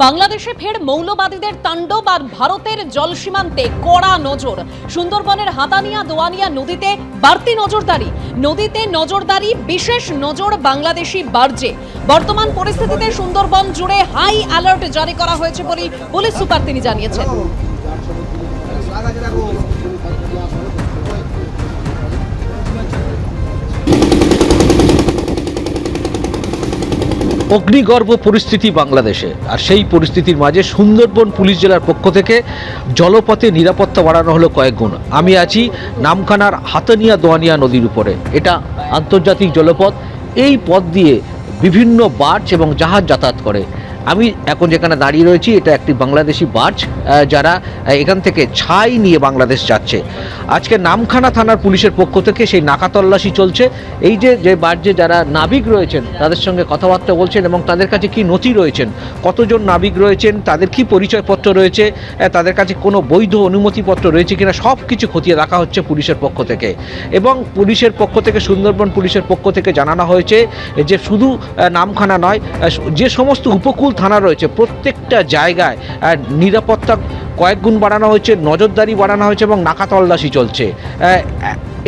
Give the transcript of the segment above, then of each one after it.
বাংলাদেশে ফের মৌলবাদীদের তাণ্ডব আর ভারতের জলসীমান্তে কড়া নজর। সুন্দরবনের হাতানিয়া দোয়ানিয়া নদীতে বাড়তি নজরদারি। নদীতে নজরদারি, বিশেষ নজর বাংলাদেশি বার্জে। বর্তমান পরিস্থিতিতে সুন্দরবন জুড়ে হাই অ্যালার্ট জারি করা হয়েছে বলে পুলিশ সুপার তিনি জানিয়েছেন। অগ্নিগর্ভ পরিস্থিতি বাংলাদেশে, আর সেই পরিস্থিতির মাঝে সুন্দরবন পুলিশ জেলার পক্ষ থেকে জলপথে নিরাপত্তা বাড়ানো হলো কয়েক গুণ। আমি আছি নামখানার হাতানিয়া দোয়ানিয়া নদীর উপরে। এটা আন্তর্জাতিক জলপথ। এই পথ দিয়ে বিভিন্ন বার্জ এবং জাহাজ যাতায়াত করে। আমি এখন যেখানে দাঁড়িয়ে রয়েছি, এটা একটি বাংলাদেশি বার্জ, যারা এখান থেকে ছাই নিয়ে বাংলাদেশ যাচ্ছে। আজকে নামখানা থানার পুলিশের পক্ষ থেকে সেই নাকা তল্লাশি চলছে। এই যে বার্জে যারা নাবিক রয়েছেন তাদের সঙ্গে কথাবার্তা বলছেন এবং তাদের কাছে কি নথি রয়েছেন, কতজন নাবিক রয়েছেন, তাদের কি পরিচয়পত্র রয়েছে, তাদের কাছে কোনো বৈধ অনুমতিপত্র রয়েছে কিনা, সব কিছু খতিয়ে দেখা হচ্ছে পুলিশের পক্ষ থেকে। এবং পুলিশের পক্ষ থেকে, সুন্দরবন পুলিশের পক্ষ থেকে জানানো হয়েছে যে শুধু নামখানা নয়, যে সমস্ত উপকূল থানা রয়েছে প্রত্যেকটা জায়গায় নিরাপত্তা কয়েক গুণ বাড়ানো হয়েছে, নজরদারি বাড়ানো হয়েছে এবং নাকা তল্লাশি চলছে।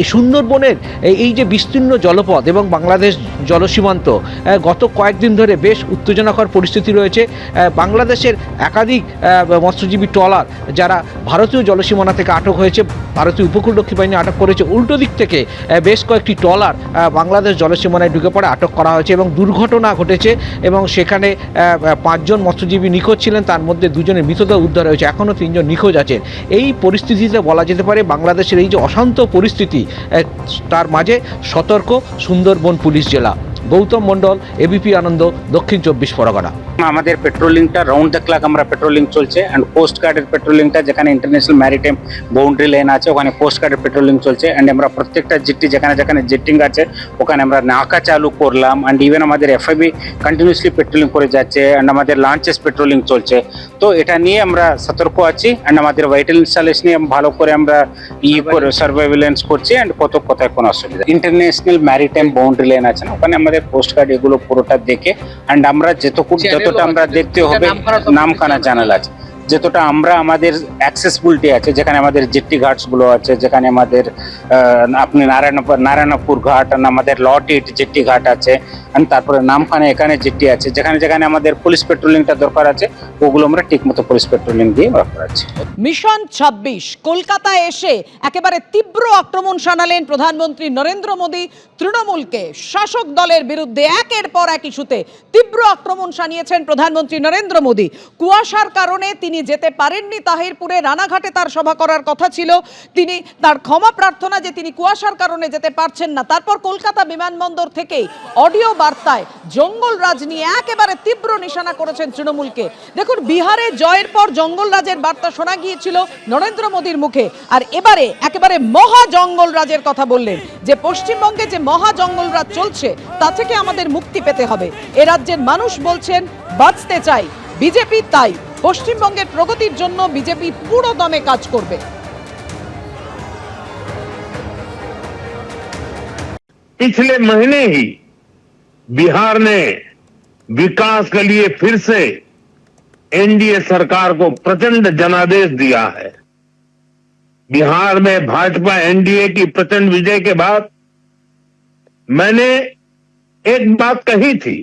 এই সুন্দরবনের এই যে বিস্তীর্ণ জলপথ এবং বাংলাদেশ জলসীমান্ত, গত কয়েকদিন ধরে বেশ উত্তেজনাকর পরিস্থিতি রয়েছে। বাংলাদেশের একাধিক মৎস্যজীবী ট্রলার যারা ভারতীয় জলসীমানা থেকে আটক হয়েছে, ভারতীয় উপকূলরক্ষী বাহিনী আটক করেছে। উল্টো দিক থেকে বেশ কয়েকটি ট্রলার বাংলাদেশ জলসীমানায় ঢুকে পড়ে আটক করা হয়েছে এবং দুর্ঘটনা ঘটেছে এবং সেখানে 5 জন মৎস্যজীবী নিখোঁজ ছিলেন, তার মধ্যে 2 জনের মৃতদেহ উদ্ধার হয়েছে, এখনও 3 জন নিখোঁজ আছেন। এই পরিস্থিতিতে বলা যেতে পারে বাংলাদেশের এই যে অশান্ত পরিস্থিতি, তার মাঝে সতর্ক সুন্দরবন পুলিশ জেলা। গৌতম মণ্ডল, এবিপি আনন্দ, দক্ষিণ 24 পরগনা। আমাদের পেট্রোলিংটা রাউন্ড দ্য ক্লক আমরা পেট্রোলিং চলছে, অ্যান্ড কোস্ট গার্ডের পেট্রোলিংটা যেখানে ইন্টারন্যাশনাল ম্যারিটাইম বাউন্ডারি লাইন আছে ওখানে কোস্ট গার্ডের পেট্রোলিং চলছে। অ্যান্ড আমরা প্রত্যেকটা জেটি যেখানে যেখানে জেটিং আছে ওখানে আমরা নাকা চালু করলাম। অ্যান্ড ইভেন আমাদের এফআইবি কন্টিনিউসলি পেট্রোলিং করে যাচ্ছে, অ্যান্ড আমাদের লঞ্চেস পেট্রোলিং চলছে। তো এটা নিয়ে আমরা সতর্ক আছি, অ্যান্ড আমাদের ভাইটাল ইনস্টলেশন নিয়ে ভালো করে আমরা করে সার্ভাইলেন্স করছি। অ্যান্ড কোথায় কোনো অসুবিধা, ইন্টারন্যাশনাল ম্যারিটাইম বাউন্ডারি লাইন আছে না, ওখানে আমাদের কোস্ট গার্ড এগুলো পুরোটা দেখে, অ্যান্ড আমরা যতটা আমরা দেখতে হবে নামখানা চ্যানেল আছে, যতটা আমরা আমাদের অ্যাক্সেসিবিলিটি আছে, যেখানে আমাদের জেটি ঘাটস গুলো আছে, যেখানে আমাদের আপনি নারায়ণপুর ঘাট, আমাদের লটিট জেটি ঘাট আছে, তারপরে নামখানা এখানে জেটি আছে, যেখানে যেখানে আমাদের পুলিশ পেট্রোলিংটা দরকার আছে ওগুলো আমরা ঠিকমতো পুলিশ পেট্রোলিং দিয়ে করাচ্ছি। মিশন 26 কলকাতায় এসে একেবারে তীব্র আক্রমণ শানালেন প্রধানমন্ত্রী নরেন্দ্র মোদী। তৃণমূলকে, শাসক দলের বিরুদ্ধে একের পর এক ইস্যুতে তীব্র আক্রমণ শানিয়েছেন প্রধানমন্ত্রী নরেন্দ্র মোদী। কুয়াশার কারণে তিনি যেতে পারেননি তাহিরপুরে, রানাঘাটে তার সভা করার কথা ছিল। তিনি তার ক্ষমা প্রার্থনা যে তিনি কুয়াশার কারণে যেতে পারছেন না। তারপর কলকাতা বিমানবন্দর থেকেই অডিও বার্তায় জঙ্গলরাজ নিয়ে একেবারে তীব্র নিশানা করেছেন তৃণমূলকে। দেখুন, বিহারে জয়ের পর জঙ্গলরাজের বার্তা শোনা গিয়েছিল নরেন্দ্র মোদীর মুখে, আর এবারে একেবারে মহা জঙ্গলরাজের কথা বললেন যে পশ্চিমবঙ্গে যে মহা জঙ্গলরাজ চলছে তা থেকে আমাদের মুক্তি পেতে হবে। এ রাজ্যের মানুষ বলছেন বাঁচতে চাই, বিজেপি তাই পশ্চিমবঙ্গের প্রগতির জন্য বিজেপি পুরো দমে কাজ করবে। पिछले महीने ही बिहार ने विकास के लिए फिर से एनडीए सरकार को प्रचंड जनादेश दिया है। बिहार में भाजपा एनडीए की प्रचंड विजय के बाद मैंने एक बात कही थी।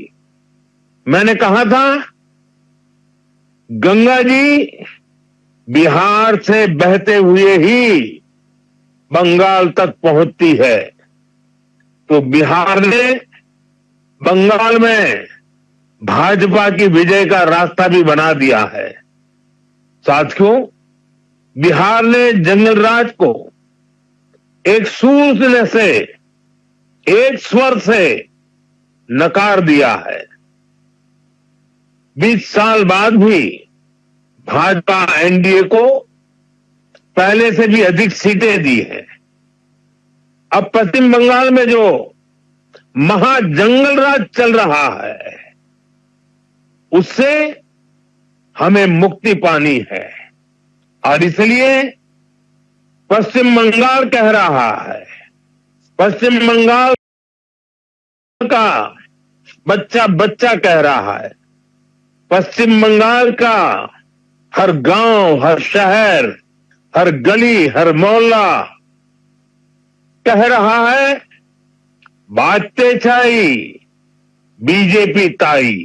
मैंने कहा था गंगा जी बिहार से बहते हुए ही बंगाल तक पहुंचती है, तो बिहार ने बंगाल में भाजपा की विजय का रास्ता भी बना दिया है। साथियों, बिहार ने जंगलराज को एक सूझने से, एक स्वर से नकार दिया है। 20 साल बाद भी भाजपा एनडीए को पहले से भी अधिक सीटें दी है। अब पश्चिम बंगाल में जो महाजंगलराज चल रहा है उससे हमें मुक्ति पानी है, और इसलिए पश्चिम बंगाल कह रहा है, पश्चिम बंगाल का बच्चा बच्चा कह रहा है पश्चिम बंगाल का हर गांव, हर शहर, हर गली, हर मोहल्ला कह रहा है बातें छाई बीजेपी ताई,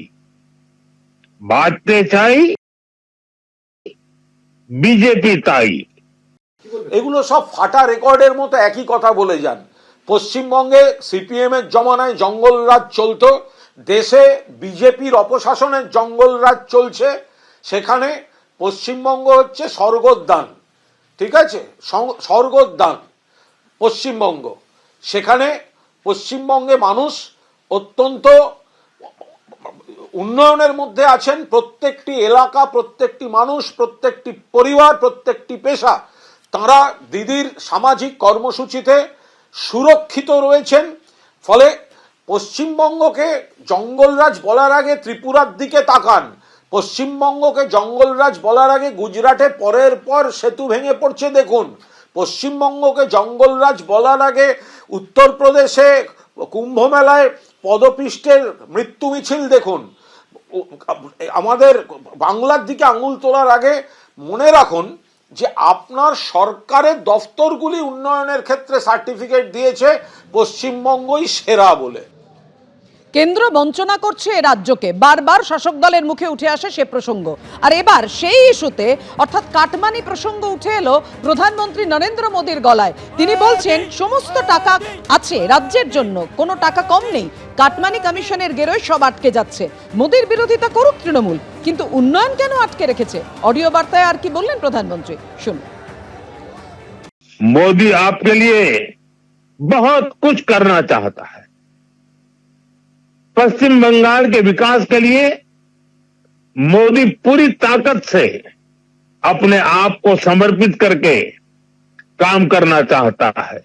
बातें छाई बीजेपी ताई। এগুলো সব ফাটা রেকর্ডের মতো একই কথা বলে যান। পশ্চিমবঙ্গে সিপিএম এর জমানায় জঙ্গলরাজ চলতো, দেশে বিজেপির অপশাসনের জঙ্গলরাজ চলছে, সেখানে পশ্চিমবঙ্গ হচ্ছে স্বর্গোদ্যান, ঠিক আছে, স্বর্গোদ্যান পশ্চিমবঙ্গ। সেখানে পশ্চিমবঙ্গে মানুষ অত্যন্ত উন্নয়নের মধ্যে আছেন, প্রত্যেকটি এলাকা, প্রত্যেকটি মানুষ, প্রত্যেকটি পরিবার, প্রত্যেকটি পেশা তারা দিদির সামাজিক কর্মসূচিতে সুরক্ষিত রয়েছেন। ফলে পশ্চিমবঙ্গকে জঙ্গলরাজ বলার আগে ত্রিপুরার দিকে তাকান, পশ্চিমবঙ্গকে জঙ্গলরাজ বলার আগে গুজরাটে পরের পর সেতু ভেঙে পড়ছে দেখুন, পশ্চিমবঙ্গকে জঙ্গলরাজ বলার আগে উত্তরপ্রদেশে কুম্ভ মেলায় পদপিষ্টের মৃত্যু মিছিল দেখুন। আমাদের বাংলার দিকে আঙুল তোলার আগে মনে রাখুন যে আপনার সরকারের দফতরগুলি উন্নয়নের ক্ষেত্রে সার্টিফিকেট দিয়েছে পশ্চিমবঙ্গই সেরা বলে। কেন্দ্র বঞ্চনা করছে এ রাজ্যকে, বারবার শাসক দলের মুখে উঠে আসে সে প্রসঙ্গ। আর এবার সেই ইস্যুতে অর্থাৎ কাটমানি প্রসঙ্গ উঠে এলো প্রধানমন্ত্রী নরেন্দ্র মোদীর গলায়। তিনি বলছেন সমস্ত টাকা আছে রাজ্যের জন্য, কোনো টাকা কম নেই, কাটমানি কমিশনের গেরোয় সব আটকে যাচ্ছে। মোদীর বিরোধিতা করুক তৃণমূল, কিন্তু উন্নয়ন কেন আটকে রেখেছে? অডিও বার্তায় আর কি বললেন প্রধানমন্ত্রী, শুনুন। मोदी आपके लिए बहुत कुछ करना चाहता है। पश्चिम बंगाल के विकास के लिए मोदी पूरी ताकत से अपने आप को समर्पित करके काम करना चाहता है।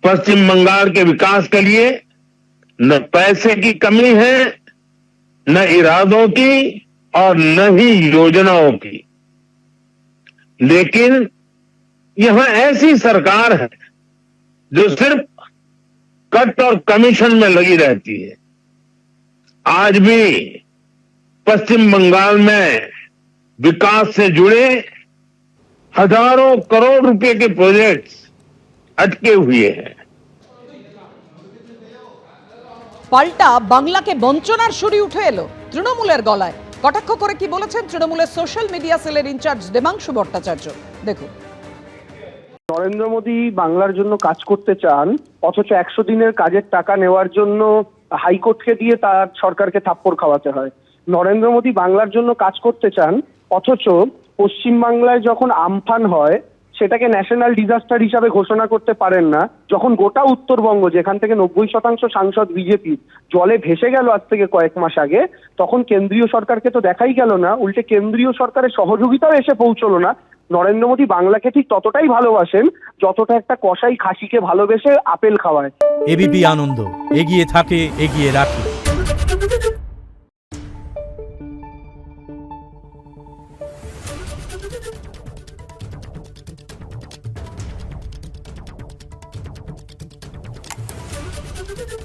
पश्चिम बंगाल के विकास के लिए न पैसे की कमी है, न इरादों की और न ही योजनाओं की, लेकिन यहां ऐसी सरकार है जो सिर्फ कट और कमीशन में लगी रहती है। आज भी पश्चिम बंगाल में विकास से जुड़े हजारों करोड़ रुपए के प्रोजेक्ट्स अटके हुए हैं। পাল্টা বাংলাকে বঞ্চনার সুরি উঠে এলো তৃণমূলের গলায়। কটাক্ষ করে কি বলেছেন তৃণমূলের সোশ্যাল মিডিয়া সেলের ইনচার্জ দেবাংশু ভট্টাচার্য, দেখুন। নরেন্দ্র মোদী বাংলার জন্য কাজ করতে চান, অথচ 100 দিনের কাজের টাকা নেওয়ার জন্য হাইকোর্টকে দিয়ে তার সরকারকে থাপ্পড় খাওয়াতে হয়। নরেন্দ্র মোদী বাংলার জন্য কাজ করতে চান, অথচ পশ্চিমবাংলায় যখন আমফান হয় সেটাকে ন্যাশনাল ডিজাস্টার হিসাবে ঘোষণা করতে পারেন না। যখন গোটা উত্তরবঙ্গ, যেখান থেকে 90% সাংসদ বিজেপি, জলে ভেসে গেল আজ থেকে কয়েক মাস আগে, তখন কেন্দ্রীয় সরকারকে তো দেখাই গেল না, উল্টে কেন্দ্রীয় সরকারের সহযোগিতাও এসে পৌঁছলো না। নরেন্দ্র মোদী বাংলাকে ঠিক ততটাই ভালোবাসেন যতটা একটা কসাই খাসিকে ভালোবেসে আপেল খাওয়ায়। এবিপি আনন্দ, এগিয়ে থাকে, এগিয়ে রাখে। Thank you.